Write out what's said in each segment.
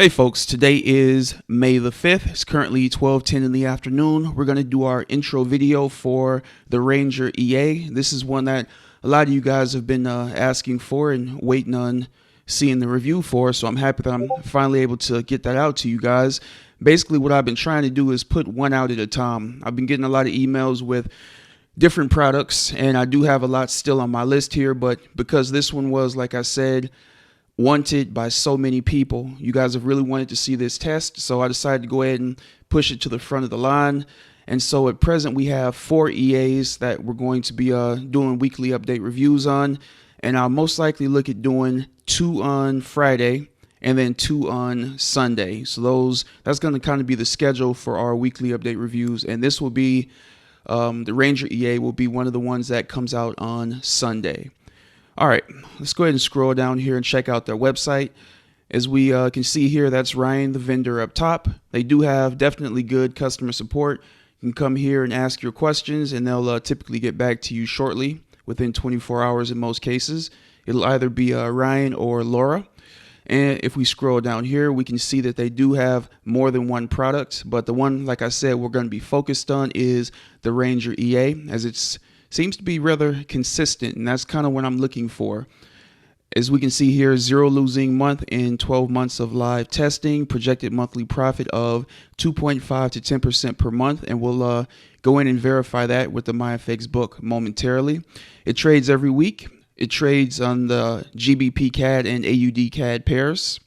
Hey folks, today is May the 5th. It's currently 12:10 in the afternoon. We're going to do our intro video for the Ranger EA. This is one that a lot of you guys have been asking for and waiting on seeing the review for, so I'm happy that I'm finally able to get that out to you guys. Basically, what I've been trying to do is put one out at a time. I've been getting a lot of emails with different products, and I do have a lot still on my list here, but because this one was, like I said, wanted by so many people, you guys have really wanted to see this test, so I decided to go ahead and push it to the front of the line. And so at present we have 4 EAs that we're going to be doing weekly update reviews on, and I'll most likely look at doing 2 on Friday and then 2 on Sunday. So that's going to kind of be the schedule for our weekly update reviews, and this will be the Ranger EA will be one of the ones that comes out on Sunday. All right, let's go ahead and scroll down here and check out their website. As we can see here, that's Ryan, the vendor, up top. They do have definitely good customer support. You can come here and ask your questions, and they'll typically get back to you shortly, within 24 hours in most cases. It'll either be Ryan or Laura. And if we scroll down here, we can see that they do have more than one product, but the one, like I said, we're going to be focused on is the Ranger EA, as it's seems to be rather consistent, and that's kind of what I'm looking for. As we can see here, 0 losing month in 12 months of live testing, projected monthly profit of 2.5 to 10% per month, and we'll go in and verify that with the MyFX book momentarily. It trades every week. It trades on the GBPCAD and AUDCAD pairs.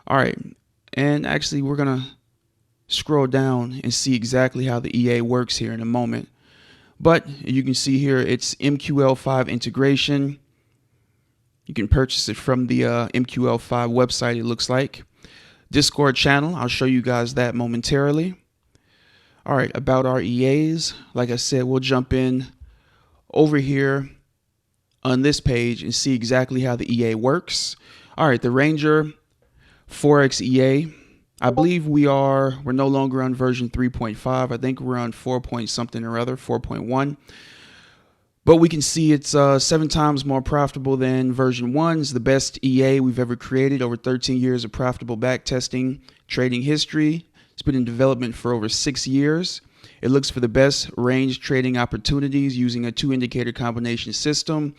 All right, and actually we're going to scroll down and see exactly how the EA works here in a moment. But you can see here it's MQL5 integration. You can purchase it from the MQL5 website, it looks like. Discord channel, I'll show you guys that momentarily. All right, about our EAs, like I said, we'll jump in over here on this page and see exactly how the EA works. All right, the Ranger Forex EA. I believe we're no longer on version 3.5. I think we're on 4 point something or other, 4.1. But we can see it's 7 times more profitable than version 1. It's the best EA we've ever created, over 13 years of profitable backtesting trading history. It's been in development for over 6 years. It looks for the best range trading opportunities using a 2-indicator combination system.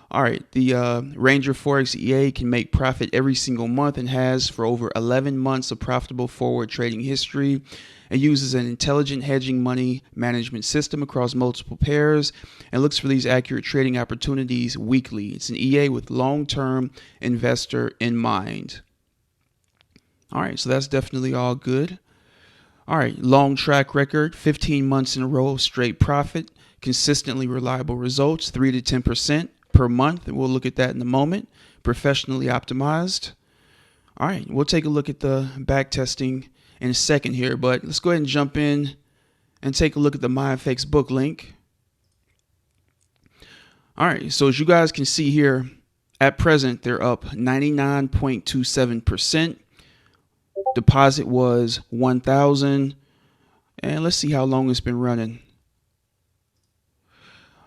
All right, the Ranger Forex EA can make profit every single month and has for over 11 months of profitable forward trading history. It uses an intelligent hedging money management system across multiple pairs and looks for these accurate trading opportunities weekly. It's an EA with long-term investor in mind. All right, so that's definitely all good. All right, long track record, 15 months in a row of straight profit, consistently reliable results, 3 to 10% per month, and we'll look at that in a moment. Professionally optimized. All right, we'll take a look at the back testing in a second here, but let's go ahead and jump in and take a look at the MyFX book link. All right, so as you guys can see here, at present they're up 99.27%. Deposit was 1,000, and let's see how long it's been running.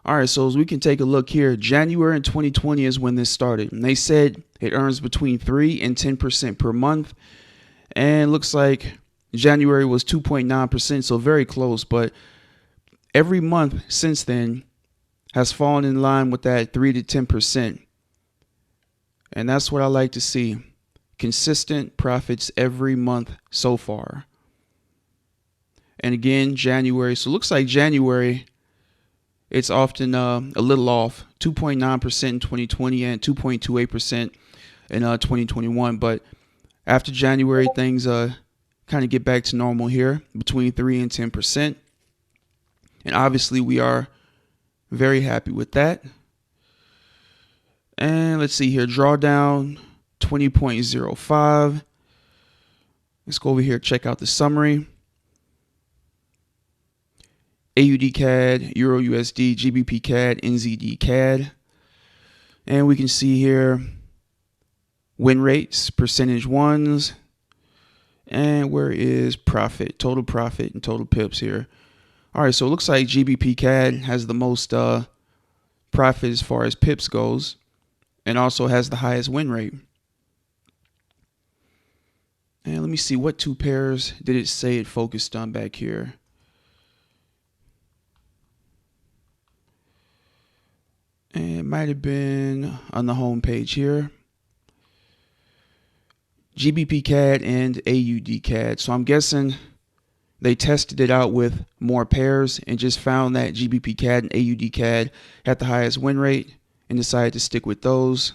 All right, so as we can take a look here, January in 2020 is when this started, and they said it earns between 3 and 10% per month, and it looks like January was 2.9%, so very close, but every month since then has fallen in line with that 3 to 10%, and that's what I like to see. Consistent profits every month so far. And again, January, so it looks like January, it's often a little off, 2.9% in 2020 and 2.28% in 2021. But after January, things kind of get back to normal here, between 3 and 10%. And obviously, we are very happy with that. And let's see here, drawdown 20.05. Let's go over here, check out the summary. AUDCAD, Euro USD, GBPCAD, NZD-CAD. And we can see here win rates, percentage ones, and where is profit, and total pips here. All right, so it looks like GBPCAD has the most profit as far as pips goes, and also has the highest win rate. let me see, what two pairs did it say it focused on back here? And it might have been on the home page here. GBPCAD and AUDCAD. So I'm guessing they tested it out with more pairs and just found that GBPCAD and AUDCAD had the highest win rate and decided to stick with those.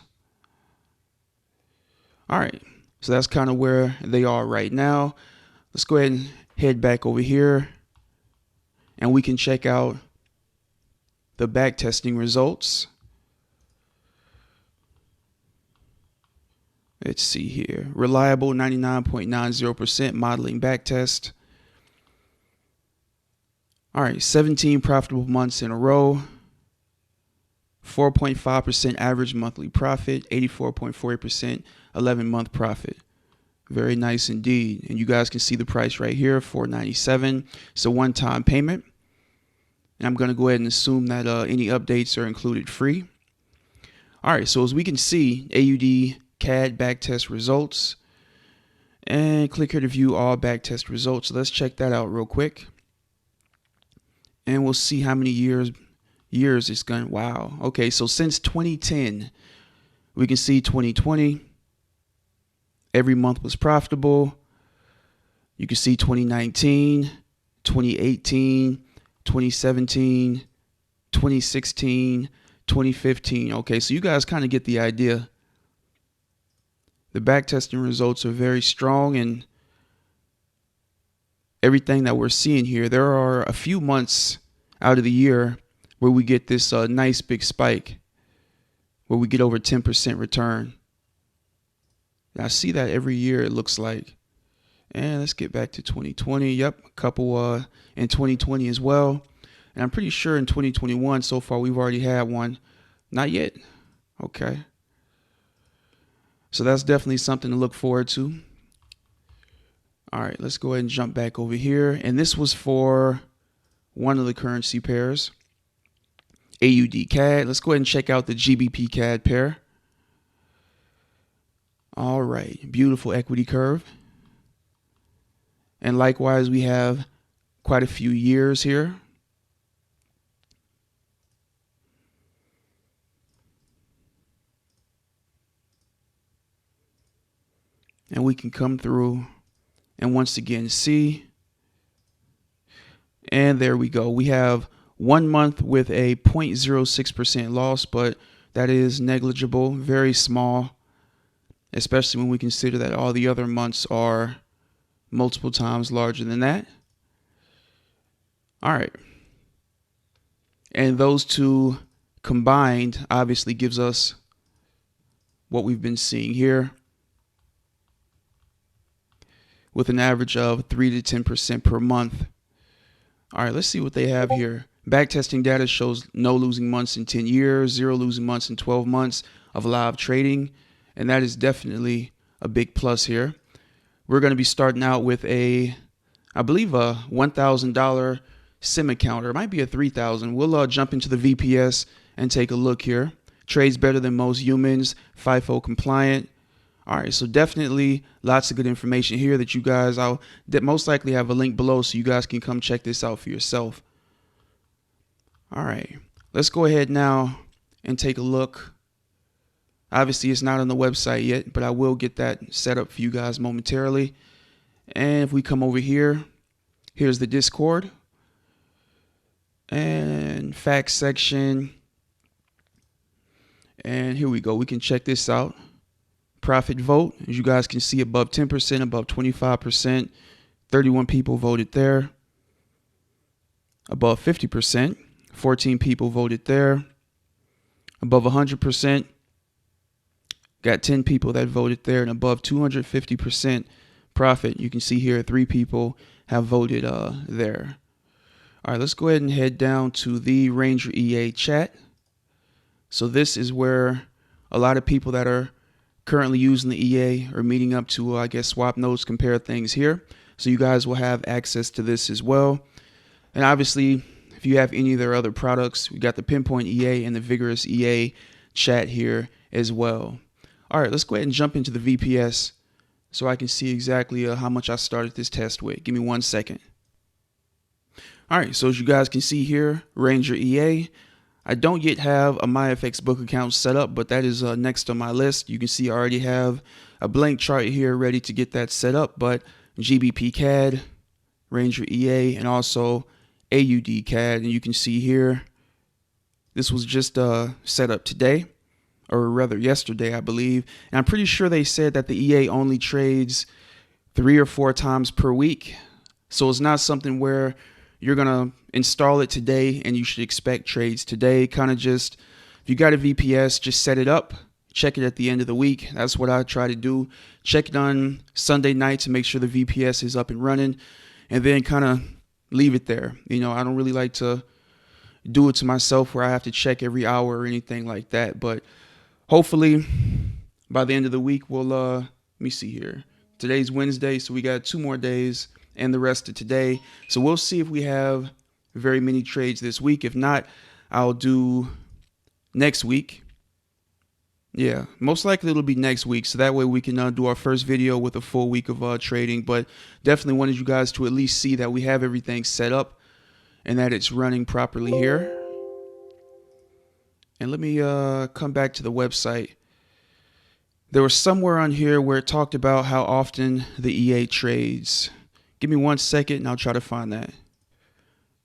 All right, so that's kind of where they are right now. Let's go ahead and head back over here and we can check out the backtesting results. Let's see here. Reliable 99.90% modeling backtest. All right, 17 profitable months in a row. 4.5% average monthly profit, 84.48% 11-month profit. Very nice indeed. And you guys can see the price right here, $4.97. It's a one-time payment. And I'm going to go ahead and assume that any updates are included free. All right, so as we can see, AUDCAD backtest results. And click here to view all backtest results. So let's check that out real quick. And we'll see how many years it's going. Wow. Okay, so since 2010, we can see 2020, every month was profitable. You can see 2019, 2018, 2017, 2016, 2015. Okay, so you guys kind of get the idea. The backtesting results are very strong, and everything that we're seeing here, there are a few months out of the year where we get this nice big spike where we get over 10% return. And I see that every year, it looks like. And let's get back to 2020. Yep, a couple in 2020 as well. And I'm pretty sure in 2021 so far we've already had one. Not yet. Okay. So that's definitely something to look forward to. All right, let's go ahead and jump back over here. And this was for one of the currency pairs, AUDCAD. Let's go ahead and check out the GBPCAD pair. All right, beautiful equity curve. And likewise, we have quite a few years here. And we can come through and once again see. And there we go. We have 1 month with a 0.06% loss, but that is negligible, very small, especially when we consider that all the other months are multiple times larger than that. All right. And those two combined obviously gives us what we've been seeing here, with an average of 3 to 10% per month. All right, let's see what they have here. Backtesting data shows no losing months in 10 years, 0 losing months in 12 months of live trading. And that is definitely a big plus here. We're going to be starting out with I believe a $1,000 sim account, or it might be a $3,000. We'll jump into the VPS and take a look here. Trades better than most humans, FIFO compliant. All right, so definitely lots of good information here that you guys, I'll most likely have a link below so you guys can come check this out for yourself. All right, let's go ahead now and take a look. Obviously, it's not on the website yet, but I will get that set up for you guys momentarily. And if we come over here, here's the Discord and facts section. And here we go. We can check this out. Profit vote, as you guys can see, above 10%, above 25%, 31 people voted there. Above 50%, 14 people voted there. Above 100%, got 10 people that voted there. And above 250% profit, you can see here 3 people have voted there. All right, let's go ahead and head down to the Ranger EA chat. So this is where a lot of people that are currently using the EA are meeting up to, I guess, swap notes, compare things here. So you guys will have access to this as well. And obviously, if you have any of their other products, we got the Pinpoint EA and the Vigorous EA chat here as well. All right, let's go ahead and jump into the VPS so I can see exactly how much I started this test with. Give me 1 second. All right, so as you guys can see here, Ranger EA. I don't yet have a MyFX book account set up, but that is next on my list. You can see I already have a blank chart here ready to get that set up, but GBPCAD, Ranger EA, and also AUDCAD. And you can see here, this was just set up today, or rather yesterday, I believe. And I'm pretty sure they said that the EA only trades 3 or 4 times per week. So it's not something where you're going to install it today and you should expect trades today. Kind of just, if you got a VPS, just set it up, check it at the end of the week. That's what I try to do. Check it on Sunday night to make sure the VPS is up and running, and then kind of leave it there. You know, I don't really like to do it to myself where I have to check every hour or anything like that. But hopefully by the end of the week, we'll, let me see here. Today's Wednesday, so we got 2 more days and the rest of today. So we'll see if we have very many trades this week. If not, I'll do next week. Yeah, most likely it'll be next week. So that way we can do our first video with a full week of trading. But definitely wanted you guys to at least see that we have everything set up and that it's running properly here. And let me come back to the website. There was somewhere on here where it talked about how often the EA trades. Give me 1 second and I'll try to find that.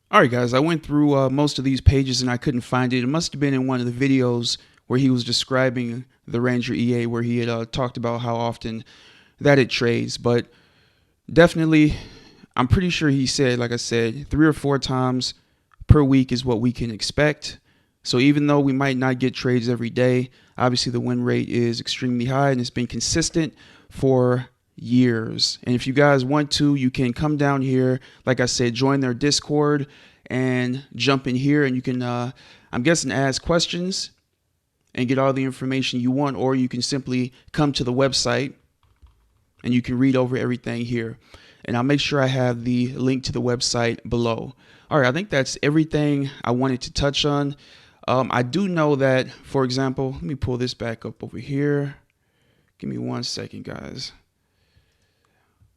All right, guys, I went through most of these pages and I couldn't find it. It must have been in one of the videos where he was describing the Ranger EA, where he had talked about how often that it trades. But definitely, I'm pretty sure he said, like I said, 3 or 4 times per week is what we can expect. So even though we might not get trades every day, obviously the win rate is extremely high and it's been consistent for years. And if you guys want to, you can come down here, like I said, join their Discord and jump in here, and you can I'm guessing ask questions and get all the information you want, or you can simply come to the website and you can read over everything here. And I'll make sure I have the link to the website below. All right, I think that's everything I wanted to touch on. I do know that, for example, let me pull this back up over here. Give me 1 second, guys.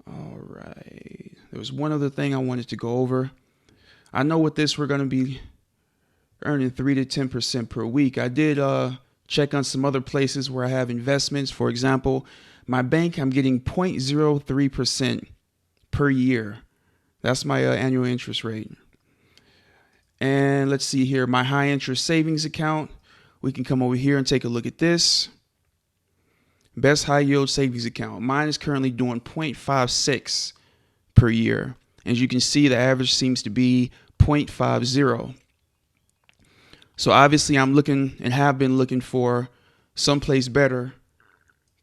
All right, there was one other thing I wanted to go over. I know with this we're going to be earning 3 to 10% per week. I did check on some other places where I have investments. For example, my bank, I'm getting 0.03% per year. That's my annual interest rate. And let's see here, my high interest savings account. We can come over here and take a look at this. Best high yield savings account. Mine is currently doing 0.56 per year. As you can see, the average seems to be 0.50. So obviously I'm looking and have been looking for someplace better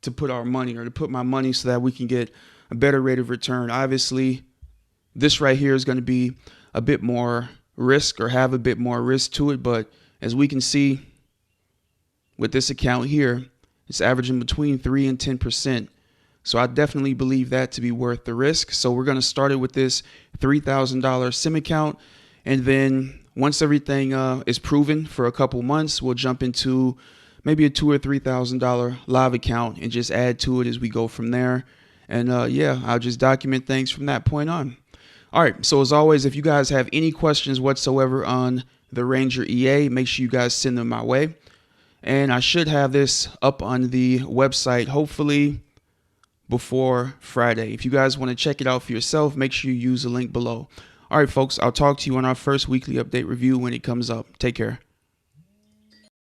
to put our money, or to put my money, so that we can get a better rate of return. Obviously, this right here is going to be a bit more risk, or have a bit more risk to it. But as we can see with this account here, it's averaging between 3 and 10%. So I definitely believe that to be worth the risk. So we're going to start it with this $3,000 sim account. And then once everything is proven for a couple months, we'll jump into maybe a $2,000 or $3,000 live account and just add to it as we go from there. And yeah, I'll just document things from that point on. All right, so as always, if you guys have any questions whatsoever on the Ranger EA, make sure you guys send them my way. And I should have this up on the website hopefully before Friday. If you guys want to check it out for yourself, make sure you use the link below. All right, folks, I'll talk to you on our first weekly update review when it comes up. Take care.